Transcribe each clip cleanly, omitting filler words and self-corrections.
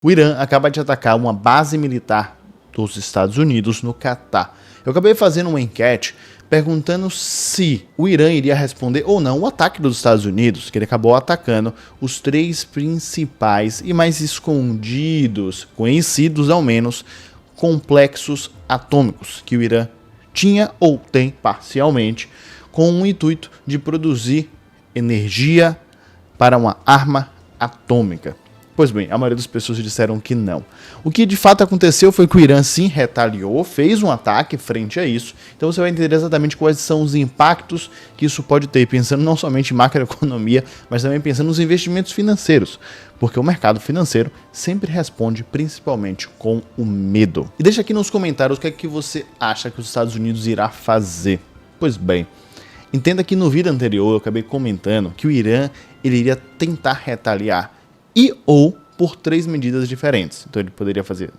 O Irã acaba de atacar uma base militar dos Estados Unidos no Catar. Eu acabei fazendo uma enquete perguntando se o Irã iria responder ou não o ataque dos Estados Unidos, que ele acabou atacando os 3 principais e mais escondidos, conhecidos ao menos, complexos atômicos que o Irã tinha ou tem parcialmente, com o intuito de produzir energia para uma arma atômica. Pois bem, a maioria das pessoas disseram que não. O que de fato aconteceu foi que o Irã sim retaliou, fez um ataque frente a isso. Então você vai entender exatamente quais são os impactos que isso pode ter, pensando não somente em macroeconomia, mas também pensando nos investimentos financeiros. Porque o mercado financeiro sempre responde principalmente com o medo. E deixa aqui nos comentários o que é que você acha que os Estados Unidos irá fazer. Pois bem, entenda que no vídeo anterior eu acabei comentando que o Irã ele iria tentar retaliar e ou por 3 medidas diferentes. Então ele poderia fazer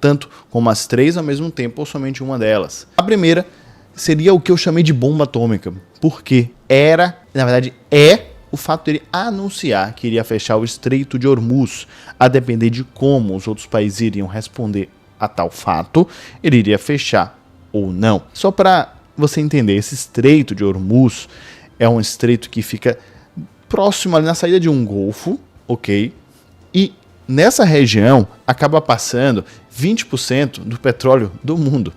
tanto como as 3 ao mesmo tempo ou somente uma delas. A primeira seria o que eu chamei de bomba atômica, porque na verdade o fato dele anunciar que iria fechar o Estreito de Hormuz, a depender de como os outros países iriam responder a tal fato, ele iria fechar ou não. Só para você entender, esse Estreito de Hormuz é um estreito que fica próximo ali na saída de um golfo, ok? E nessa região acaba passando 20% do petróleo do mundo.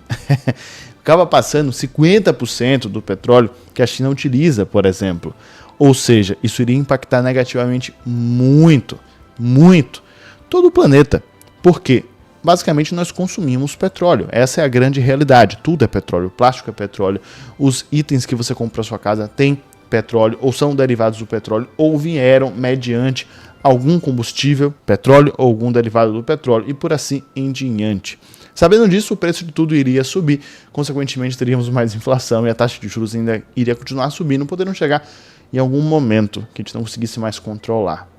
Acaba passando 50% do petróleo que a China utiliza, por exemplo. Ou seja, isso iria impactar negativamente muito todo o planeta. Porque basicamente nós consumimos petróleo. Essa é a grande realidade. Tudo é petróleo. O plástico é petróleo. Os itens que você compra para sua casa têm petróleo, ou são derivados do petróleo, ou vieram mediante algum combustível, petróleo ou algum derivado do petróleo, e por assim em diante. Sabendo disso, o preço de tudo iria subir, consequentemente teríamos mais inflação e a taxa de juros ainda iria continuar subindo, podendo chegar em algum momento que a gente não conseguisse mais controlar.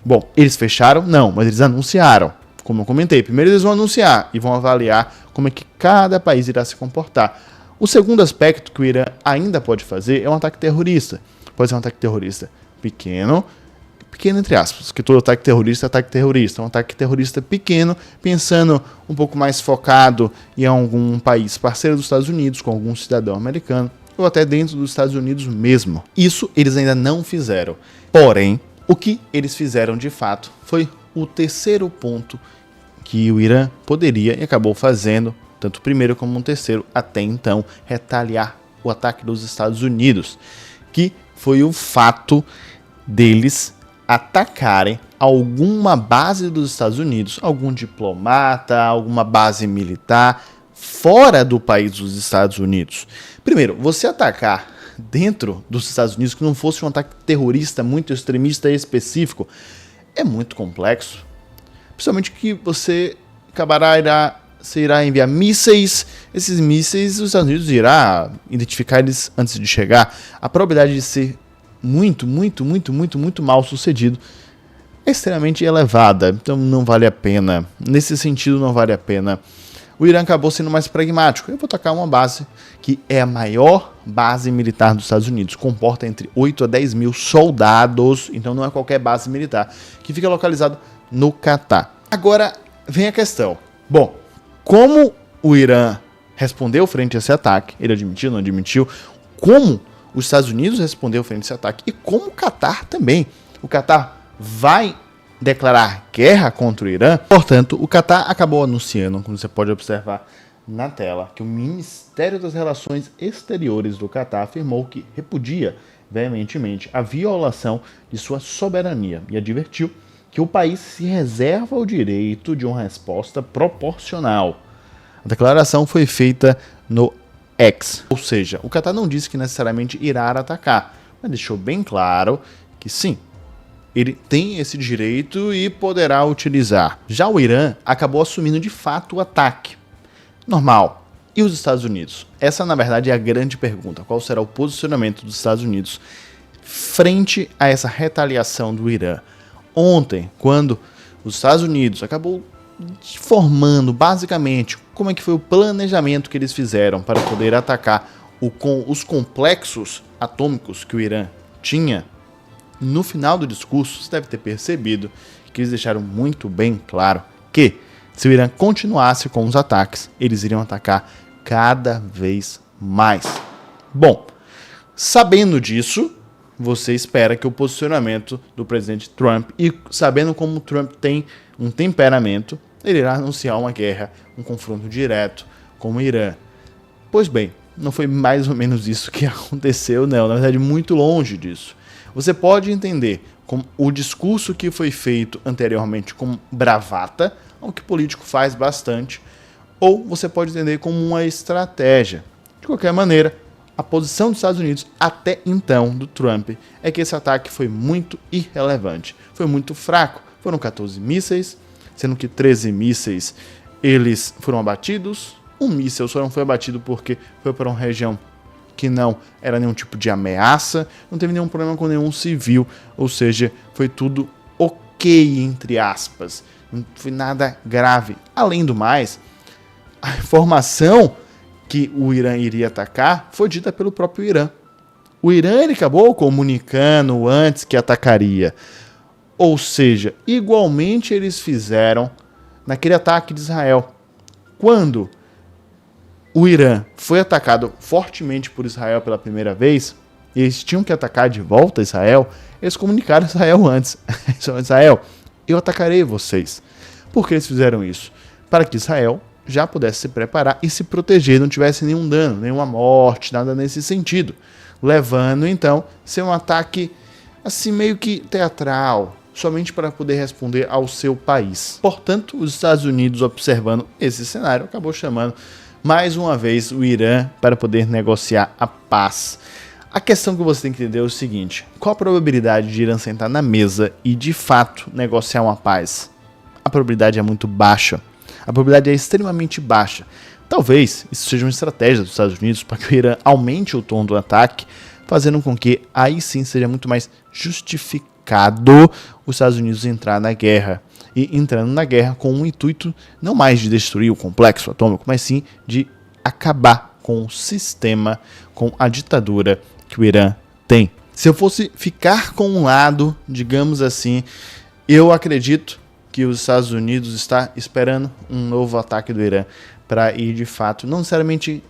Bom, eles fecharam? Não, mas eles anunciaram. Como eu comentei, primeiro eles vão anunciar e vão avaliar como é que cada país irá se comportar. O segundo aspecto que o Irã ainda pode fazer é um ataque terrorista. Pode ser um ataque terrorista pequeno entre aspas, que todo ataque terrorista é ataque terrorista. Um ataque terrorista pequeno, pensando um pouco mais focado em algum país parceiro dos Estados Unidos, com algum cidadão americano, ou até dentro dos Estados Unidos mesmo. Isso eles ainda não fizeram. Porém, o que eles fizeram de fato foi o terceiro ponto que o Irã poderia e acabou fazendo, tanto o primeiro como o terceiro, até então, retaliar o ataque dos Estados Unidos, que foi o fato deles atacarem alguma base dos Estados Unidos, algum diplomata, alguma base militar fora do país dos Estados Unidos. Primeiro, você atacar dentro dos Estados Unidos, que não fosse um ataque terrorista muito extremista e específico, é muito complexo. Principalmente que você irá enviar mísseis, esses mísseis os Estados Unidos irá identificar eles antes de chegar. A probabilidade de ser muito mal sucedido é extremamente elevada, então não vale a pena. Nesse sentido, não vale a pena. O Irã acabou sendo mais pragmático. Eu vou atacar uma base que é a maior base militar dos Estados Unidos, comporta entre 8 a 10 mil soldados, então não é qualquer base militar, que fica localizado no Catar. Agora vem a questão. Bom, como o Irã respondeu frente a esse ataque, ele admitiu, não admitiu, como os Estados Unidos respondeu frente a esse ataque e como o Catar também. O Catar vai declarar guerra contra o Irã. Portanto, o Catar acabou anunciando, como você pode observar na tela, que o Ministério das Relações Exteriores do Catar afirmou que repudia veementemente a violação de sua soberania e advertiu que o país se reserva o direito de uma resposta proporcional. A declaração foi feita no X, ou seja, o Catar não disse que necessariamente irá atacar, mas deixou bem claro que sim, ele tem esse direito e poderá utilizar. Já o Irã acabou assumindo de fato o ataque. Normal. E os Estados Unidos? Essa, na verdade, é a grande pergunta. Qual será o posicionamento dos Estados Unidos frente a essa retaliação do Irã? Ontem, quando os Estados Unidos acabou formando basicamente como é que foi o planejamento que eles fizeram para poder atacar os complexos atômicos que o Irã tinha, no final do discurso você deve ter percebido porque eles deixaram muito bem claro que se o Irã continuasse com os ataques, eles iriam atacar cada vez mais. Bom, sabendo disso, você espera que o posicionamento do presidente Trump, e sabendo como o Trump tem um temperamento, ele irá anunciar uma guerra, um confronto direto com o Irã. Pois bem, não foi mais ou menos isso que aconteceu, não. Na verdade, muito longe disso. Você pode entender como o discurso que foi feito anteriormente como bravata, o que o político faz bastante, ou você pode entender como uma estratégia. De qualquer maneira, a posição dos Estados Unidos até então, do Trump, é que esse ataque foi muito irrelevante, foi muito fraco. Foram 14 mísseis, sendo que 13 mísseis eles foram abatidos. Um míssil só não foi abatido porque foi para uma região que não era nenhum tipo de ameaça, não teve nenhum problema com nenhum civil, ou seja, foi tudo ok, entre aspas, não foi nada grave. Além do mais, a informação que o Irã iria atacar foi dita pelo próprio Irã. O Irã ele acabou comunicando antes que atacaria, ou seja, igualmente eles fizeram naquele ataque de Israel. Quando o Irã foi atacado fortemente por Israel pela primeira vez, e eles tinham que atacar de volta Israel, eles comunicaram a Israel antes. Israel, eu atacarei vocês. Por que eles fizeram isso? Para que Israel já pudesse se preparar e se proteger, não tivesse nenhum dano, nenhuma morte, nada nesse sentido. Levando, então, a ser um ataque assim meio que teatral, somente para poder responder ao seu país. Portanto, os Estados Unidos, observando esse cenário, acabou chamando mais uma vez o Irã para poder negociar a paz. A questão que você tem que entender é o seguinte: qual a probabilidade de Irã sentar na mesa e de fato negociar uma paz? A probabilidade é muito baixa. A probabilidade é extremamente baixa. Talvez isso seja uma estratégia dos Estados Unidos para que o Irã aumente o tom do ataque, fazendo com que aí sim seja muito mais justificado os Estados Unidos entrar na guerra. E entrando na guerra com um intuito não mais de destruir o complexo atômico, mas sim de acabar com o sistema, com a ditadura que o Irã tem. Se eu fosse ficar com um lado, digamos assim, eu acredito que os Estados Unidos está esperando um novo ataque do Irã para ir de fato, não necessariamente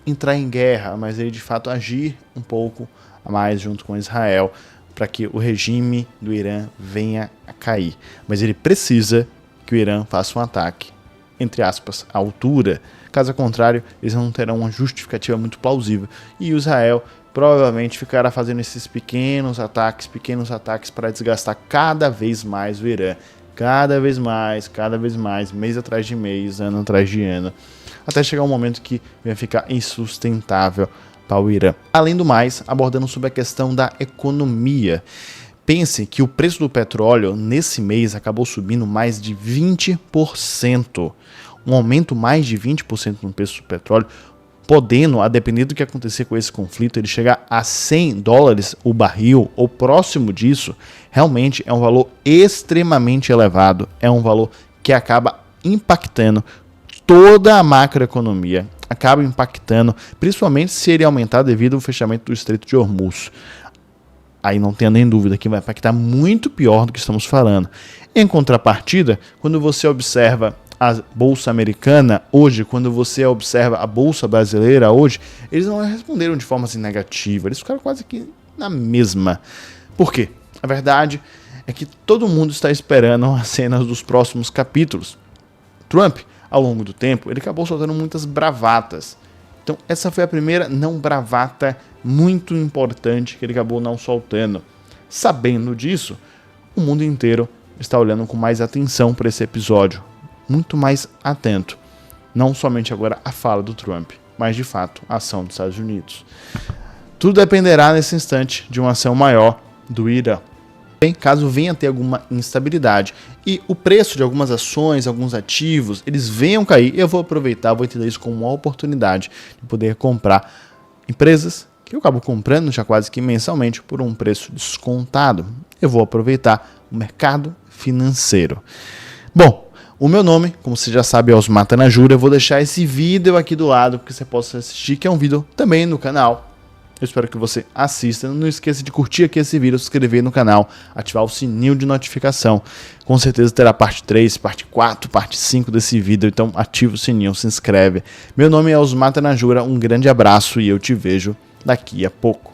entrar em guerra, mas ele de fato agir um pouco a mais junto com Israel, para que o regime do Irã venha a cair. Mas ele precisa que o Irã faça um ataque, entre aspas, à altura. Caso contrário, eles não terão uma justificativa muito plausível. E o Israel provavelmente ficará fazendo esses pequenos ataques para desgastar cada vez mais o Irã. Cada vez mais, mês atrás de mês, ano atrás de ano. Até chegar um momento que vai ficar insustentável para o Irã. Além do mais, abordando sobre a questão da economia. Pense que o preço do petróleo nesse mês acabou subindo mais de 20%. Um aumento mais de 20% no preço do petróleo, podendo, a depender do que acontecer com esse conflito, ele chegar a $100 o barril ou próximo disso. Realmente é um valor extremamente elevado. É um valor que acaba impactando toda a macroeconomia, acaba impactando, principalmente se ele aumentar devido ao fechamento do Estreito de Hormuz. Aí não tenha nem dúvida que vai impactar muito pior do que estamos falando. Em contrapartida, quando você observa a Bolsa Americana hoje, quando você observa a Bolsa Brasileira hoje, eles não responderam de forma assim negativa, eles ficaram quase que na mesma. Por quê? A verdade é que todo mundo está esperando as cenas dos próximos capítulos. Trump, ao longo do tempo, ele acabou soltando muitas bravatas. Então, essa foi a primeira não bravata muito importante que ele acabou não soltando. Sabendo disso, o mundo inteiro está olhando com mais atenção para esse episódio. Muito mais atento. Não somente agora a fala do Trump, mas de fato a ação dos Estados Unidos. Tudo dependerá nesse instante de uma ação maior do Irã. Caso venha a ter alguma instabilidade e o preço de algumas ações, alguns ativos, eles venham cair, eu vou aproveitar, vou entender isso como uma oportunidade de poder comprar empresas que eu acabo comprando já quase que mensalmente por um preço descontado. Eu vou aproveitar o mercado financeiro. Bom, o meu nome, como você já sabe, é Osmar Tanajura. Eu vou deixar esse vídeo aqui do lado para que você possa assistir, que é um vídeo também no canal. Eu espero que você assista. Não esqueça de curtir aqui esse vídeo, se inscrever no canal, ativar o sininho de notificação. Com certeza terá parte 3, parte 4, parte 5 desse vídeo, então ativa o sininho, se inscreve. Meu nome é Osmar Tanajura, um grande abraço e eu te vejo daqui a pouco.